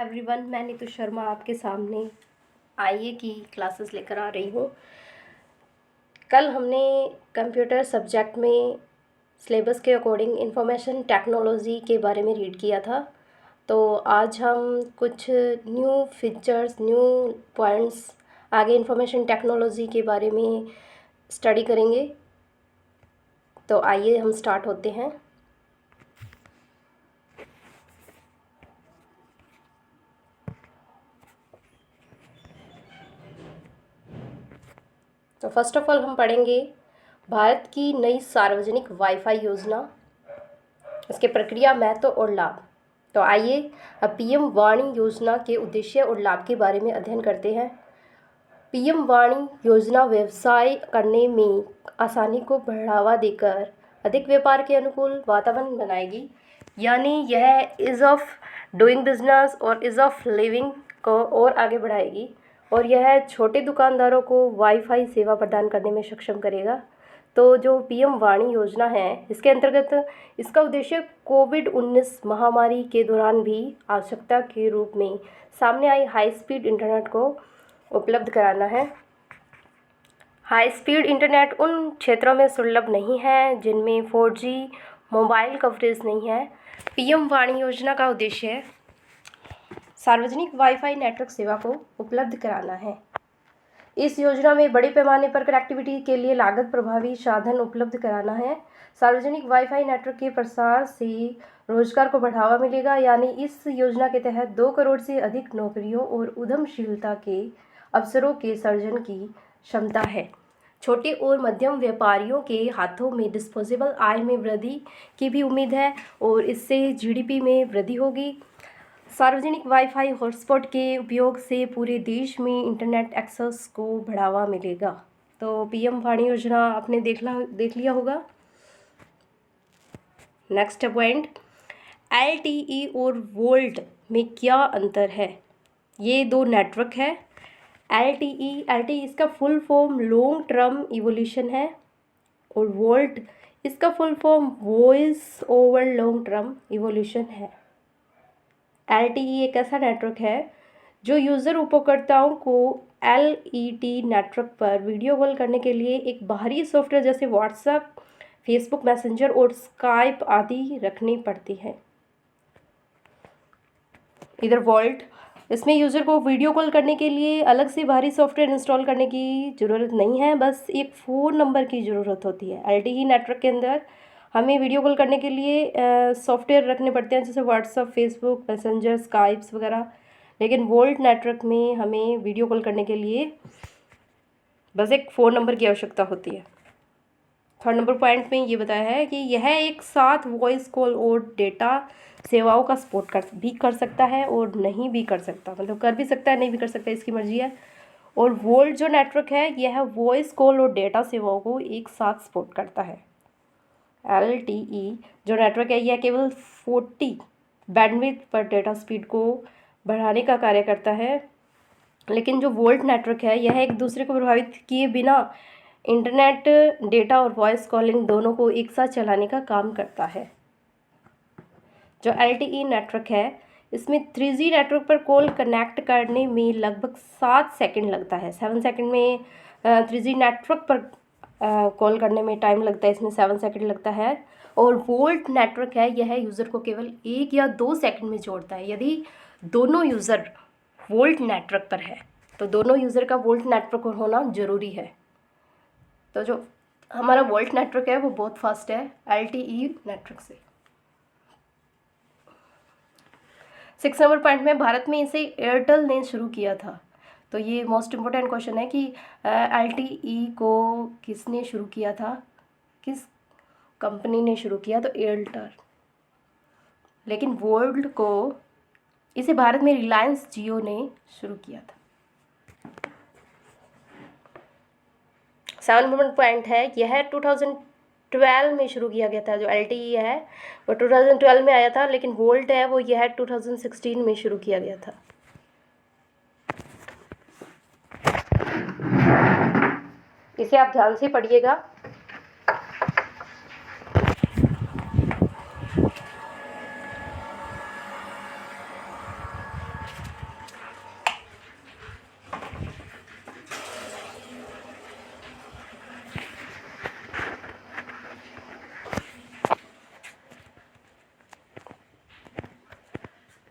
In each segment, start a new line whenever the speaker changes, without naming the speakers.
Everyone, मैं नीतू शर्मा आपके सामने आईए की क्लासेस लेकर आ रही हूँ। कल हमने कंप्यूटर सब्जेक्ट में सिलेबस के अकॉर्डिंग इंफॉर्मेशन टेक्नोलॉजी के बारे में रीड किया था। तो आज हम कुछ न्यू फीचर्स, न्यू पॉइंट्स आगे इंफॉर्मेशन टेक्नोलॉजी के बारे में स्टडी करेंगे। तो आइए हम स्टार्ट होते हैं। तो फर्स्ट ऑफ ऑल हम पढ़ेंगे भारत की नई सार्वजनिक वाईफाई योजना, इसके प्रक्रिया, महत्व और लाभ। तो आइए अब पीएम वाणी योजना के उद्देश्य और लाभ के बारे में अध्ययन करते हैं। पीएम वाणी योजना व्यवसाय करने में आसानी को बढ़ावा देकर अधिक व्यापार के अनुकूल वातावरण बनाएगी, यानी यह इज़ ऑफ डूइंग बिजनेस और इज़ ऑफ लिविंग को और आगे बढ़ाएगी, और यह छोटे दुकानदारों को वाईफाई सेवा प्रदान करने में सक्षम करेगा। तो जो पीएम वाणी योजना है, इसके अंतर्गत इसका उद्देश्य कोविड-19 महामारी के दौरान भी आवश्यकता के रूप में सामने आई हाई स्पीड इंटरनेट को उपलब्ध कराना है। हाई स्पीड इंटरनेट उन क्षेत्रों में सुलभ नहीं है जिनमें 4G मोबाइल कवरेज नहीं है। पीएम वाणी योजना का उद्देश्य सार्वजनिक वाईफाई नेटवर्क सेवा को उपलब्ध कराना है। इस योजना में बड़े पैमाने पर कनेक्टिविटी के लिए लागत प्रभावी साधन उपलब्ध कराना है। सार्वजनिक वाईफाई नेटवर्क के प्रसार से रोजगार को बढ़ावा मिलेगा, यानी इस योजना के तहत 2 करोड़ से अधिक नौकरियों और उद्यमशीलता के अवसरों के सृजन की क्षमता है। छोटे और मध्यम व्यापारियों के हाथों में डिस्पोजेबल आय में वृद्धि की भी उम्मीद है और इससे जीडीपी में वृद्धि होगी। सार्वजनिक वाईफाई हॉटस्पॉट के उपयोग से पूरे देश में इंटरनेट एक्सेस को बढ़ावा मिलेगा। तो पीएम वाणी योजना आपने देख लिया होगा। नेक्स्ट पॉइंट, LTE और वोल्ट में क्या अंतर है? ये 2 नेटवर्क है। LTE इसका full form long term evolution है, और वोल्ट इसका full form voice over long term evolution है। LTE एक ऐसा नेटवर्क है जो यूज़र उपयोगकर्ताओं को LET नेटवर्क पर वीडियो कॉल करने के लिए एक बाहरी सॉफ्टवेयर जैसे व्हाट्सएप, फेसबुक मैसेंजर और स्काइप आदि रखनी पड़ती है। इधर वोल्ट, इसमें यूज़र को वीडियो कॉल करने के लिए अलग से बाहरी सॉफ्टवेयर इंस्टॉल करने की ज़रूरत नहीं है, बस एक फ़ोन नंबर की ज़रूरत होती है। LTE नेटवर्क के अंदर हमें वीडियो कॉल करने के लिए सॉफ्टवेयर रखने पड़ते हैं, जैसे व्हाट्सअप, फेसबुक मैसेंजर, स्काइप्स वगैरह। लेकिन वोल्ट नेटवर्क में हमें वीडियो कॉल करने के लिए बस एक फ़ोन नंबर की आवश्यकता होती है। 3rd नंबर पॉइंट में ये बताया है कि यह एक साथ वॉइस कॉल और डेटा सेवाओं का सपोर्ट कर सकता है और नहीं भी कर सकता, मतलब कर भी सकता है, नहीं भी कर सकता, इसकी मर्जी है। और वोल्ट जो नेटवर्क है, यह वॉइस कॉल और डेटा सेवाओं को एक साथ सपोर्ट करता है। LTE जो नेटवर्क है, यह केवल 40 बैंडविड्थ पर डेटा स्पीड को बढ़ाने का कार्य करता है, लेकिन जो वोल्ट नेटवर्क है, यह एक दूसरे को प्रभावित किए बिना इंटरनेट, डेटा और वॉइस कॉलिंग दोनों को एक साथ चलाने का काम करता है। जो LTE नेटवर्क है, इसमें 3G नेटवर्क पर कॉल कनेक्ट करने में लगभग 7 सेकंड लगता है। 7 सेकंड में 3G नेटवर्क पर कॉल करने में टाइम लगता है, इसमें 7 सेकंड लगता है। और वोल्ट नेटवर्क है, यह यूज़र को केवल 1 या 2 सेकंड में जोड़ता है। यदि दोनों यूज़र वोल्ट नेटवर्क पर है तो दोनों यूज़र का वोल्ट नेटवर्क होना ज़रूरी है। तो जो हमारा वोल्ट नेटवर्क है वो बहुत फास्ट है LTE नेटवर्क से। 6 नंबर पॉइंट में, भारत में इसे एयरटेल ने शुरू किया था। तो ये मोस्ट इम्पोर्टेंट क्वेश्चन है कि LTE को किसने शुरू किया था, किस कंपनी ने शुरू किया? तो एयरटेल। लेकिन वोल्ट को इसे भारत में रिलायंस जियो ने शुरू किया था। 7 नंबर पॉइंट है, यह 2012 में शुरू किया गया था। जो LTE है वो 2012 में आया था, लेकिन वोल्ट है वो यह 2016 में शुरू किया गया था। इसे आप ध्यान से पढ़िएगा।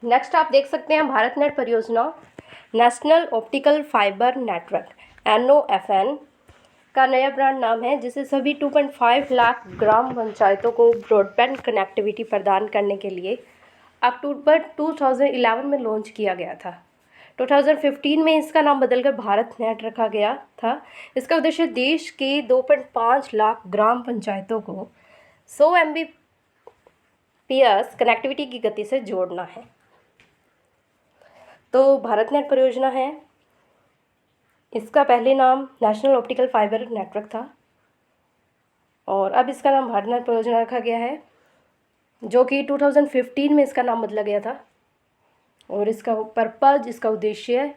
नेक्स्ट आप देख सकते हैं भारत नेट परियोजना, national optical fibre network NOFN का नया ब्रांड नाम है, जिसे सभी 2.5 लाख ग्राम पंचायतों को ब्रॉडबैंड कनेक्टिविटी प्रदान करने के लिए अक्टूबर 2011 में लॉन्च किया गया था। 2015 में इसका नाम बदलकर भारत नेट रखा गया था। इसका उद्देश्य देश के 2.5 लाख ग्राम पंचायतों को 100 Mbps कनेक्टिविटी की गति से जोड़ना है। तो भारत नेट परियोजना है, इसका पहले नाम नेशनल ऑप्टिकल फाइबर नेटवर्क था और अब इसका नाम भारत नेट परियोजना रखा गया है, जो कि 2015 में इसका नाम बदला गया था। और इसका पर्पज़, इसका उद्देश्य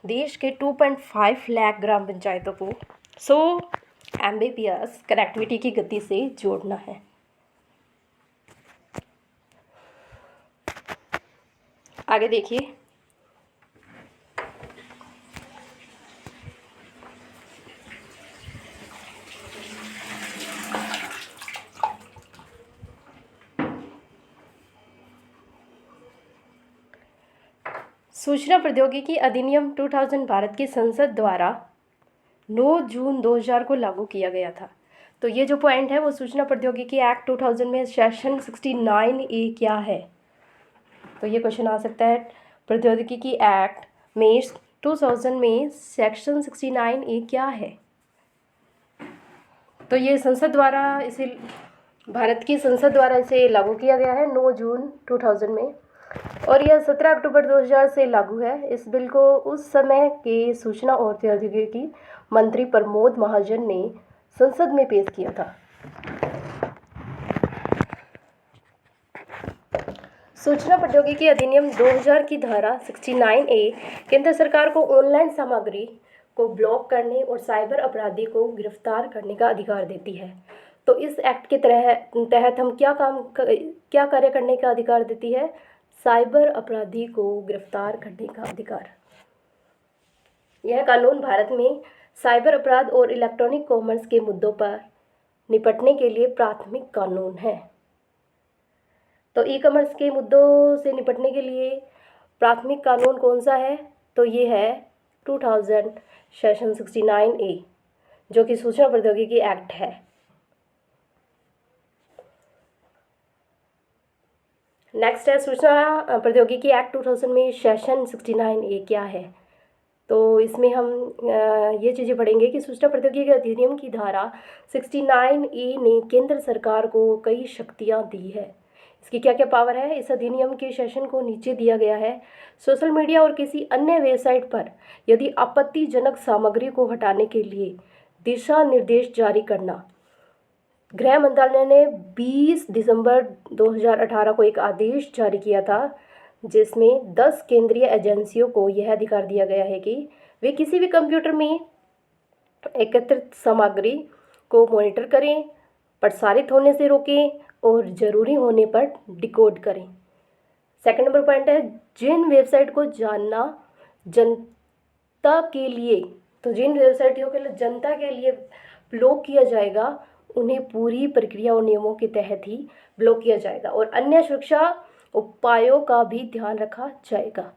देश के 2.5 लाख ग्राम पंचायतों को 100 Mbps कनेक्टिविटी की गति से जोड़ना है। आगे देखिए, सूचना प्रौद्योगिकी अधिनियम 2000 भारत की संसद द्वारा 9 जून 2000 को लागू किया गया था। तो ये जो पॉइंट है वो सूचना प्रौद्योगिकी एक्ट 2000 में सेक्शन 69A क्या है, तो ये क्वेश्चन आ सकता है। प्रौद्योगिकी एक्ट में 2000 में सेक्शन 69A क्या है, तो ये संसद द्वारा इसे, भारत की संसद द्वारा इसे लागू किया गया है 9 जून 2000 में, और यह 17 अक्टूबर 2000 से लागू है। इस बिल को उस समय के सूचना और प्रौद्योगिकी मंत्री प्रमोद महाजन ने संसद में पेश किया था। सूचना प्रौद्योगिकी अधिनियम 2000 की धारा 69A केंद्र सरकार को ऑनलाइन सामग्री को ब्लॉक करने और साइबर अपराधी को गिरफ्तार करने का अधिकार देती है। तो इस एक्ट के तहत हम क्या कार्य करने का अधिकार देती है? साइबर अपराधी को गिरफ्तार करने का अधिकार। यह कानून भारत में साइबर अपराध और इलेक्ट्रॉनिक कॉमर्स के मुद्दों पर निपटने के लिए प्राथमिक कानून है। तो ई कॉमर्स के मुद्दों से निपटने के लिए प्राथमिक कानून कौन सा है? तो ये है 2000 सेक्शन 69A, जो कि सूचना प्रौद्योगिकी एक्ट है। नेक्स्ट है सूचना प्रौद्योगिकी एक्ट 2000 में सेक्शन 69A क्या है। तो इसमें हम ये चीज़ें पढ़ेंगे कि सूचना प्रौद्योगिकी अधिनियम की धारा 69A ने केंद्र सरकार को कई शक्तियां दी है। इसकी क्या क्या पावर है? इस अधिनियम के सेक्शन को नीचे दिया गया है। सोशल मीडिया और किसी अन्य वेबसाइट पर यदि आपत्तिजनक सामग्री को हटाने के लिए दिशा निर्देश जारी करना। गृह मंत्रालय ने 20 दिसंबर 2018 को एक आदेश जारी किया था, जिसमें 10 केंद्रीय एजेंसियों को यह अधिकार दिया गया है कि वे किसी भी कंप्यूटर में एकत्रित सामग्री को मॉनिटर करें, प्रसारित होने से रोकें और ज़रूरी होने पर डिकोड करें। सेकंड नंबर पॉइंट है, जिन वेबसाइट को जानना जनता के लिए, तो जिन वेबसाइटों के लिए जनता के लिए ब्लॉक किया जाएगा, उन्हें पूरी प्रक्रिया और नियमों के तहत ही ब्लॉक किया जाएगा और अन्य सुरक्षा उपायों का भी ध्यान रखा जाएगा।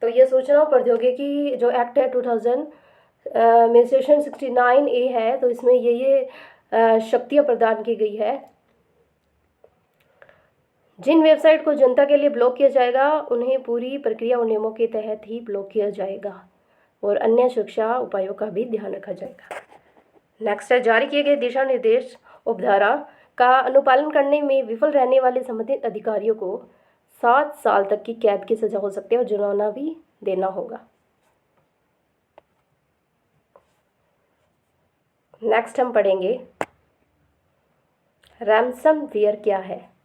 तो ये सूचना प्रौद्योगिकी जो एक्ट है 2000 में सेक्शन 69A है, तो इसमें ये शक्तियाँ प्रदान की गई है। जिन वेबसाइट को जनता के लिए ब्लॉक किया जाएगा, उन्हें पूरी प्रक्रिया और नियमों के तहत ही ब्लॉक किया जाएगा और अन्य सुरक्षा उपायों का भी ध्यान रखा जाएगा। नेक्स्ट है, जारी किए गए दिशा निर्देश उपधारा का अनुपालन करने में विफल रहने वाले संबंधित अधिकारियों को 7 साल तक की कैद की सजा हो सकती है और जुर्माना भी देना होगा। नेक्स्ट हम पढ़ेंगे रैंसमवेयर क्या है।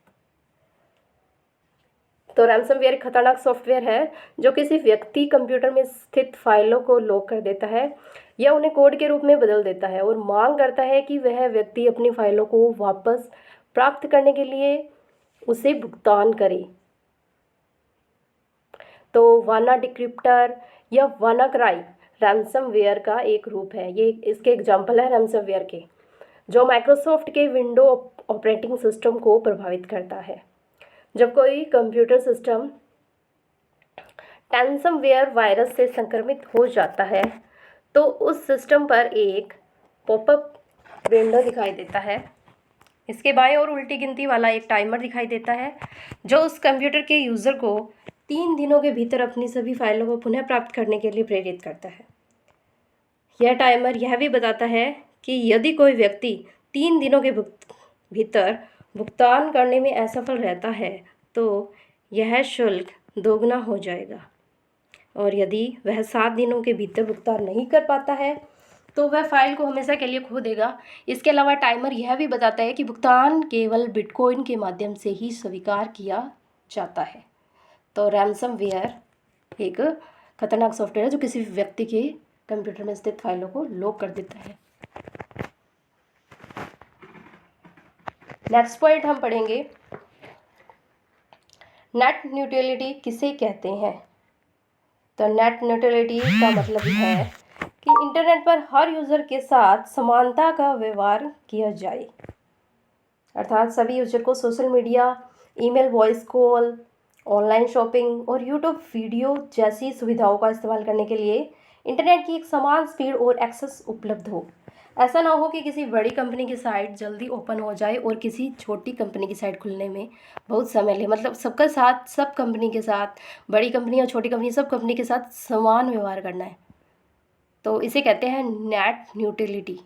तो रैंसमवेयर एक खतरनाक सॉफ्टवेयर है जो किसी व्यक्ति कंप्यूटर में स्थित फाइलों को लॉक कर देता है या उन्हें कोड के रूप में बदल देता है और मांग करता है कि वह व्यक्ति अपनी फाइलों को वापस प्राप्त करने के लिए उसे भुगतान करे। तो वाना डिक्रिप्टर या वानाक्राई रैंसमवेयर का एक रूप है। ये इसके एग्जाम्पल है रैंसमवेयर के, जो माइक्रोसॉफ्ट के विंडो ऑपरेटिंग सिस्टम को प्रभावित करता है। जब कोई कंप्यूटर सिस्टम रैंसमवेयर वायरस से संक्रमित हो जाता है तो उस सिस्टम पर एक पॉपअप विंडो दिखाई देता है। इसके बाएं ओर उल्टी गिनती वाला एक टाइमर दिखाई देता है जो उस कंप्यूटर के यूज़र को 3 दिनों के भीतर अपनी सभी फाइलों को पुनः प्राप्त करने के लिए प्रेरित करता है। यह टाइमर यह भी बताता है कि यदि कोई व्यक्ति 3 दिनों के भीतर भुगतान करने में असफल रहता है तो यह शुल्क दोगुना हो जाएगा, और यदि वह 7 दिनों के भीतर भुगतान नहीं कर पाता है तो वह फाइल को हमेशा के लिए खो देगा। इसके अलावा टाइमर यह भी बताता है कि भुगतान केवल बिटकॉइन के माध्यम से ही स्वीकार किया जाता है। तो रैंसमवेयर एक खतरनाक सॉफ्टवेयर है जो किसी व्यक्ति के कंप्यूटर में स्थित फाइलों को लॉक कर देता है। नेक्स्ट पॉइंट हम पढ़ेंगे, नेट न्यूट्रलिटी किसे कहते हैं। तो नेट न्यूट्रलिटी का मतलब है कि इंटरनेट पर हर यूज़र के साथ समानता का व्यवहार किया जाए, अर्थात सभी यूजर को social media, email, voice call, online shopping और यूट्यूब वीडियो जैसी सुविधाओं का इस्तेमाल करने के लिए इंटरनेट की एक समान स्पीड और एक्सेस उपलब्ध हो। ऐसा ना हो कि किसी बड़ी कंपनी की साइट जल्दी ओपन हो जाए और किसी छोटी कंपनी की साइट खुलने में बहुत समय ले। मतलब सबके साथ, सब कंपनी के साथ, बड़ी कंपनी और छोटी कंपनी, सब कंपनी के साथ समान व्यवहार करना है। तो इसे कहते हैं नेट न्यूट्रलिटी,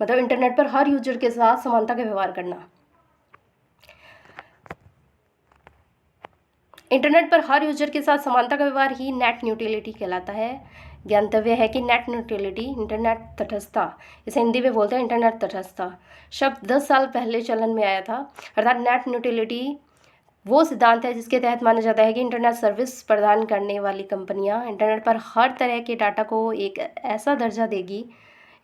मतलब इंटरनेट पर हर यूजर के साथ समानता का व्यवहार करना। इंटरनेट पर हर यूजर के साथ समानता का व्यवहार ही नेट न्यूट्रलिटी कहलाता है। ज्ञातव्य है कि नेट न्यूट्रलिटी, इंटरनेट तटस्थता, इसे हिंदी में बोलते हैं इंटरनेट तटस्थता, शब्द 10 साल पहले चलन में आया था। अर्थात नेट न्यूट्रलिटी वो सिद्धांत है जिसके तहत माना जाता है कि इंटरनेट सर्विस प्रदान करने वाली कंपनियां इंटरनेट पर हर तरह के डाटा को एक ऐसा दर्जा देगी।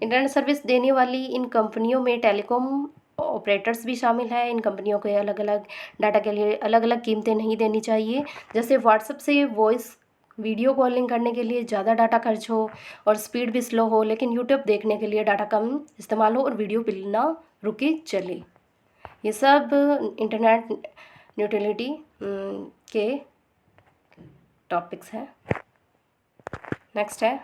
इंटरनेट सर्विस देने वाली इन कंपनियों में टेलीकॉम ऑपरेटर्स भी शामिल है। इन कंपनियों को अलग अलग डाटा के लिए अलग अलग कीमतें नहीं देनी चाहिए। जैसे व्हाट्सएप से वॉइस वीडियो कॉलिंग करने के लिए ज़्यादा डाटा खर्च हो और स्पीड भी स्लो हो, लेकिन यूट्यूब देखने के लिए डाटा कम इस्तेमाल हो और वीडियो बिना रुके चले। ये सब इंटरनेट न्यूट्रलिटी के टॉपिक्स हैं। नेक्स्ट है